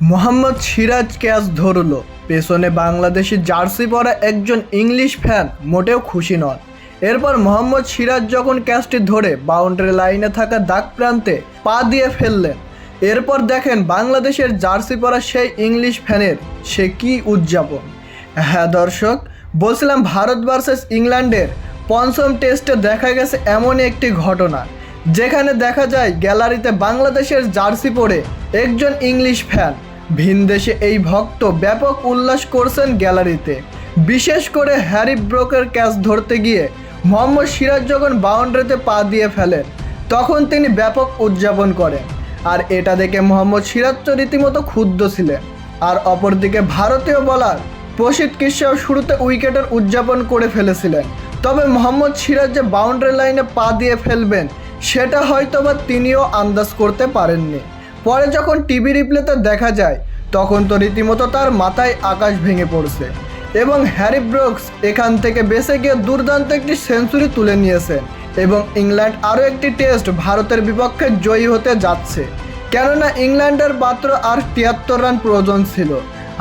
Mohammad Siraj catch ধরল, পেছনে Bangladeshi jersey পরা একজন ইংলিশ ফ্যান মোটেও খুশি নন। এরপর মোহাম্মদ সিরাজ যখন ক্যাচটি ধরে বাউন্ডারি লাইনে থাকা দাগ প্রান্তে পা দিয়ে ফেললেন, এরপর দেখেন বাংলাদেশের জার্সি পরা সেই ইংলিশ ফ্যানের সে কী উদযাপন। হ্যাঁ দর্শক, বলছিলাম ভারত ভার্সেস ইংল্যান্ডের পঞ্চম টেস্টে দেখা গেছে এমনই একটি ঘটনা, যেখানে দেখা যায় গ্যালারিতে বাংলাদেশের জার্সি পরে একজন ইংলিশ ফ্যান। ভিনদেশে এই ভক্ত ব্যাপক উল্লাস করছেন গ্যালারিতে। বিশেষ করে হ্যারি ব্রুকের ক্যাচ ধরতে গিয়ে মোহাম্মদ সিরাজ যখন বাউন্ডারিতে পা দিয়ে ফেলেন, তখন তিনি ব্যাপক উদযাপন করেন। আর এটা দেখে মোহাম্মদ সিরাজ তো রীতিমতো ক্ষুব্ধ ছিলেন। আর অপরদিকে ভারতীয় বোলার প্রসিদ্ধ কৃষ্ণাও শুরুতে উইকেটের উদযাপন করে ফেলেছিলেন। তবে মোহাম্মদ সিরাজ যে বাউন্ডারি লাইনে পা দিয়ে ফেলবেন, সেটা হয়তো বা তিনিও আন্দাজ করতে পারেননি। পরে যখন টিভি রিপ্লেতে দেখা যায়, তখন তো রীতিমতো তার মাথায় আকাশ ভেঙে পড়ছে এবং হ্যারি ব্রুকস এখান থেকে বেঁচে গিয়ে দুর্দান্ত একটি সেঞ্চুরি তুলে নিয়েছেন এবং ইংল্যান্ড আরও একটি টেস্ট ভারতের বিপক্ষে জয়ী হতে যাচ্ছে। কেননা ইংল্যান্ডের মাত্র আর ৭৩ রান প্রয়োজন ছিল,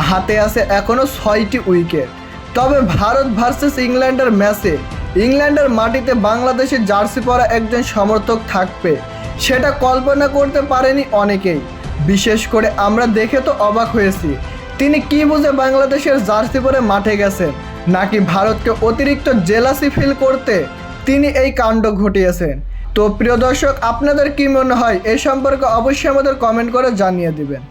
হাতে আছে এখনও ৬টি উইকেট। তবে ভারত ভার্সেস ইংল্যান্ডের ম্যাচে ইংল্যান্ডের মাটিতে বাংলাদেশের জার্সি পরা একজন সমর্থক থাকবে, সেটা কল্পনা করতে পারেনি অনেকেই। বিশেষ করে আমরা দেখে তো অবাক হয়েছি, তিনি কি বুঝে বাংলাদেশের জার্সি পরে মাঠে গেছেন, নাকি ভারতকে অতিরিক্ত জেলাসি ফিল করতে তিনি এই কাণ্ড ঘটিয়েছেন। তো প্রিয় দর্শক, আপনাদের কি মনে হয় এই সম্পর্কে অবশ্যই আমাদের কমেন্ট করে জানিয়ে দিবেন।